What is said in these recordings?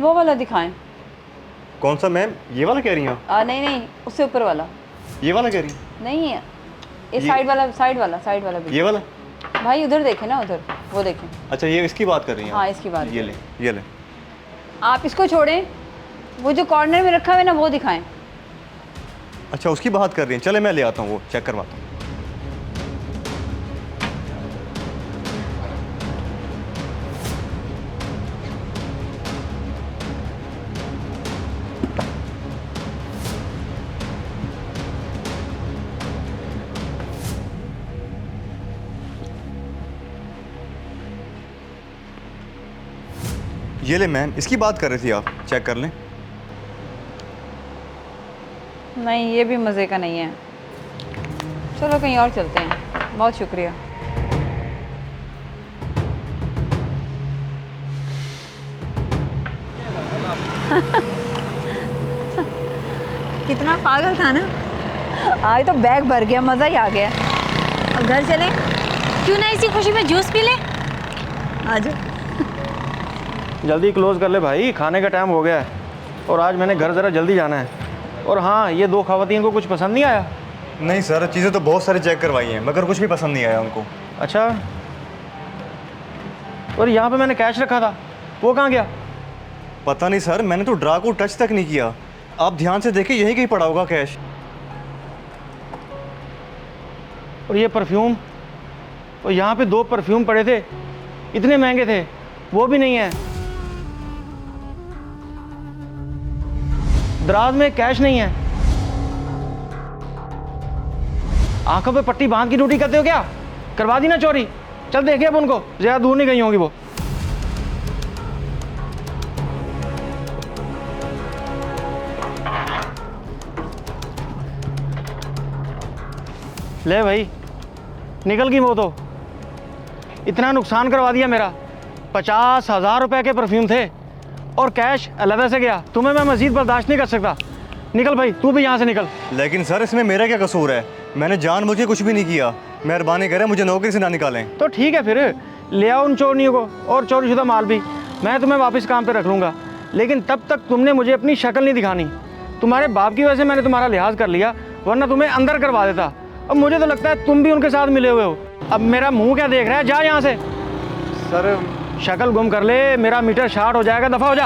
वो वाला दिखाएं। कौन सा मैम, ये वाला कह रही हैं आप? नहीं नहीं, उससे ऊपर वाला। ये वाला कह रही हैं? नहीं है, ये साइड वाला भी। ये वाला? भाई उधर देखें ना, उधर वो देखें। अच्छा, ये इसकी बात कर रही हैं? हाँ, इसकी बात। ये ले, ये ले। आप इसको छोड़ें, वो जो कॉर्नर में रखा हुआ है ना, वो दिखाएं। अच्छा, उसकी बात कर रही हैं। चले मैं ले आता हूँ, वो चेक करवाता हूँ। ये ले मैम, इसकी बात कर रही थी आप, चेक कर लें। नहीं, ये भी मज़े का नहीं है। चलो कहीं और चलते हैं, बहुत शुक्रिया। कितना पागल था ना, आज तो बैग भर गया, मज़ा ही आ गया। अब घर चलें? क्यों ना इसी खुशी में जूस पी ले। आ जाओ। जल्दी क्लोज़ कर ले भाई, खाने का टाइम हो गया है और आज मैंने घर ज़रा जल्दी जाना है। और हाँ, ये दो ख़वातीन को कुछ पसंद नहीं आया? नहीं सर, चीज़ें तो बहुत सारी चेक करवाई हैं, मगर कुछ भी पसंद नहीं आया उनको। अच्छा, और यहाँ पे मैंने कैश रखा था, वो कहाँ गया? पता नहीं सर, मैंने तो ड्रा को टच तक नहीं किया। आप ध्यान से देखिए, यहीं कहीं पड़ा होगा कैश। और ये परफ्यूम, और यहाँ पे दो परफ्यूम पड़े थे, इतने महंगे थे, वो भी नहीं है। दराज में कैश नहीं है। आंखों पे पट्टी बांध की ड्यूटी करते हो क्या? करवा दी ना चोरी। चल देखिए अब उनको, ज्यादा दूर नहीं गई होंगी वो। ले भाई, निकल गई वो तो। इतना नुकसान करवा दिया मेरा। 50,000 रुपए के परफ्यूम थे और कैश अलग से गया। तुम्हें मैं मजीद बर्दाश्त नहीं कर सकता। निकल भाई, तू भी यहाँ से निकल। लेकिन सर, इसमें मेरा क्या कसूर है? मैंने जानबूझ के कुछ भी नहीं किया। मेहरबानी करें, मुझे नौकरी से ना निकालें। तो ठीक है, फिर ले आओ उन चोरनियों को और चोरीशुदा माल भी। मैं तुम्हें वापस काम पे रख लूँगा, लेकिन तब तक तुमने मुझे अपनी शक्ल नहीं दिखानी। तुम्हारे बाप की वजह से मैंने तुम्हारा लिहाज कर लिया, वरना तुम्हें अंदर करवा देता। अब मुझे तो लगता है तुम भी उनके साथ मिले हुए हो। अब मेरा मुँह क्या देख रहा है? जा यहाँ से। सर, शक्ल गुम कर ले, मेरा मीटर शार्ट हो जाएगा। दफा हो जा।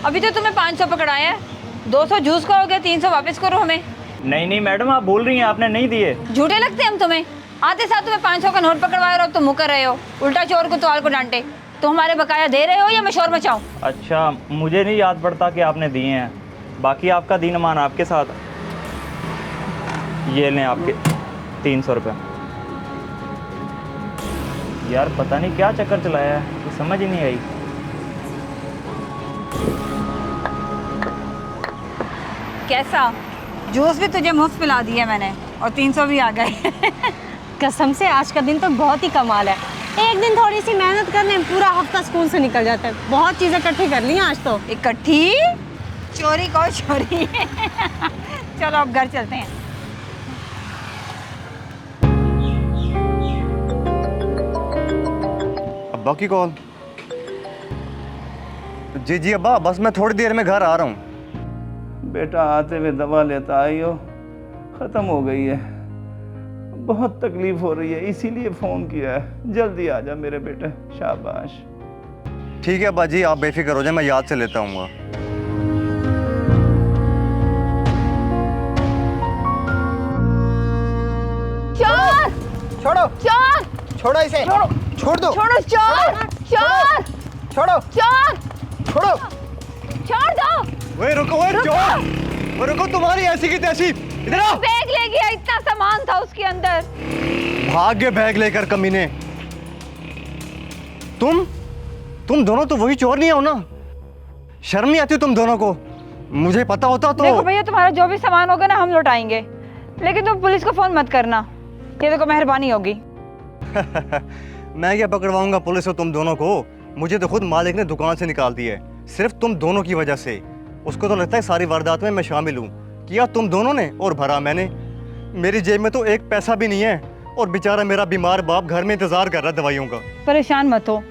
अभी तो तुम्हें 500 पकड़ाया है, 200 जूस का हो गया, 300 वापस करो हमें। नहीं नहीं मैडम, आप बोल रही हैं आपने नहीं दिए। झूठे लगते हैं हम तुम्हें। आते साथ तुम्हें 500 का नोट पकड़वाया और अब तुम मुकर रहे हो। उल्टा चोर को तो को डांटे। तो हमारे बकाया दे रहे हो या मैं शोर मचाऊं? अच्छा, मुझे नहीं याद पड़ता कि आपने दिए हैं। बाकी आपका दीन मान आपके साथ। ये लें आपके 300 रुपये। यार पता नहीं क्या चक्कर चलाया है, तो समझ ही नहीं आई। कैसा जूस भी तुझे मुफ्त पिला दिया मैंने और 300 भी आ गए। कसम से आज का दिन तो बहुत ही कमाल है। एक दिन थोड़ी सी मेहनत करने में पूरा हफ्ता स्कूल से निकल जाता है। बहुत चीजें इकट्ठी कर ली आज तो। इकट्ठी? चोरी को चोरी। चलो अब घर चलते हैं। अब्बा की कॉल। जी जी अब्बा, बस मैं थोड़ी देर में घर आ रहा हूँ। बेटा आते हुए दवा लेता आई हो, ख़त्म हो गई है। बहुत तकलीफ हो रही है, इसीलिए फ़ोन किया है। जल्दी आ जा मेरे बेटे। शाबाश। ठीक है अब्बा जी, आप बेफिक्र हो जाए, मैं याद से लेता हूँ। चोर! छोड़ो, चोर! छोड़ो इसे। छोड़ो! छोड़ दो। छोड़ो चोर! चोर! छोड़ो, चोर! छोड़ो। छोड़ दो! ओए रुको, ओए चोर! ओए रुको, तुम्हारी ऐसी की तैसी। इधर आओ। बैग ले गया, इतना सामान था उसके अंदर। भाग गए बैग लेकर कमीने। तुम दोनों तो वही चोर नहीं हो ना? शर्म नहीं आती तुम दोनों को? मुझे पता होता तो। देखो भैया, तुम्हारा जो भी सामान होगा ना हम लौटाएंगे, लेकिन तुम पुलिस को फोन मत करना, ये देखो मेहरबानी होगी। मैं क्या पकड़वाऊंगा पुलिस को तुम दोनों को? मुझे तो खुद मालिक ने दुकान से निकाल दी है, सिर्फ तुम दोनों की वजह से। उसको तो लगता है सारी वारदात में मैं शामिल हूँ। किया तुम दोनों ने और भरा मैंने। मेरी जेब में तो एक पैसा भी नहीं है और बेचारा मेरा बीमार बाप घर में इंतज़ार कर रहा है दवाइयों का। परेशान मत हो।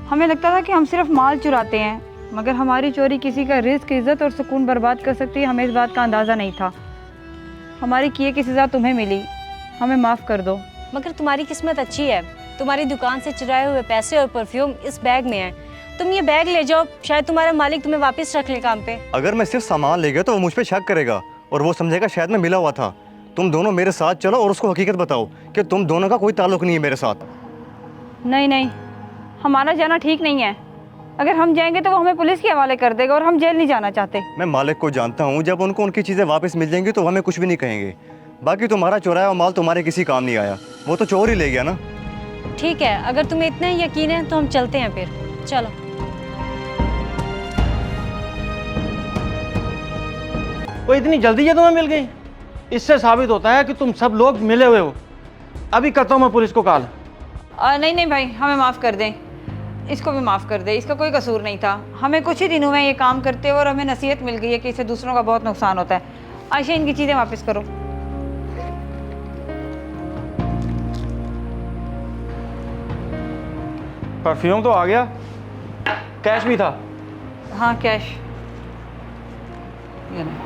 हमें लगता था कि हम सिर्फ माल चुराते हैं, मगर हमारी चोरी किसी का रिस्क, इज्जत और सुकून बर्बाद कर सकती है, हमें इस बात का अंदाज़ा नहीं था। हमारी किए की सज़ा तुम्हें मिली, हमें माफ़ कर दो। मगर तुम्हारी किस्मत अच्छी है, तुम्हारी दुकान से चुराए हुए पैसे और परफ्यूम इस बैग में है। तुम ये बैग ले जाओ, शायद तुम्हारा मालिक तुम्हें वापस रख ले काम पे। अगर मैं सिर्फ सामान ले गया तो वो मुझ पर शक करेगा और वो समझेगा शायद मैं मिला हुआ था। तुम दोनों मेरे साथ चलो और उसको हकीकत बताओ कि तुम दोनों का कोई ताल्लुक नहीं है मेरे साथ। नहीं नहीं, हमारा जाना ठीक नहीं है। अगर हम जाएंगे तो वो हमें पुलिस के हवाले कर देगा और हम जेल नहीं जाना चाहते। मैं मालिक को जानता हूँ, जब उनको उनकी चीज़ें वापस मिल जाएंगी तो हमें कुछ भी नहीं कहेंगे। बाकी तुम्हारा चुराया हुआ माल तुम्हारे किसी काम नहीं आया, वो तो चोर ही ले गया ना। ठीक है, अगर तुम्हें इतना ही यकीन है तो हम चलते हैं फिर। चलो। वो इतनी जल्दी ये तुम्हें मिल गई? इससे साबित होता है कि तुम सब लोग मिले हुए हो। अभी करता हूँ मैं पुलिस को कॉल। नहीं नहीं भाई, हमें माफ़ कर दें, इसको भी माफ़ कर दे। इसका कोई कसूर नहीं था। हमें कुछ ही दिनों में ये काम करते हुए और हमें नसीहत मिल गई है कि इससे दूसरों का बहुत नुकसान होता है। आयशा, इनकी चीज़ें वापस करो। परफ्यूम तो आ गया, कैश भी था। हाँ, कैश। ये लें।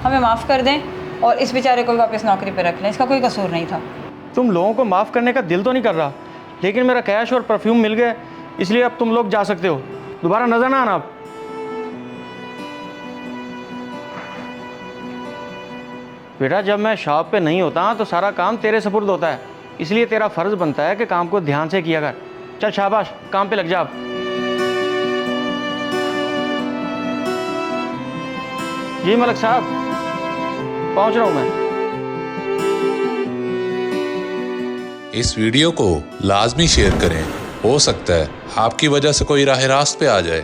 हमें माफ़ कर दें और इस बेचारे को भी वापस नौकरी पे रख लें, इसका कोई कसूर नहीं था। तुम लोगों को माफ़ करने का दिल तो नहीं कर रहा, लेकिन मेरा कैश और परफ्यूम मिल गए, इसलिए अब तुम लोग जा सकते हो। दोबारा नजर ना आना अब। बेटा, जब मैं शॉप पे नहीं होता तो सारा काम तेरे सपुर्द होता है, इसलिए तेरा फर्ज बनता है कि काम को ध्यान से किया कर। चल शाबाश, काम पे लग जा अब। जी मलिक साहब, पहुंच रहा हूं मैं। इस वीडियो को लाजमी शेयर करें, हो सकता है आपकी वजह से कोई राह रास्त पे आ जाए।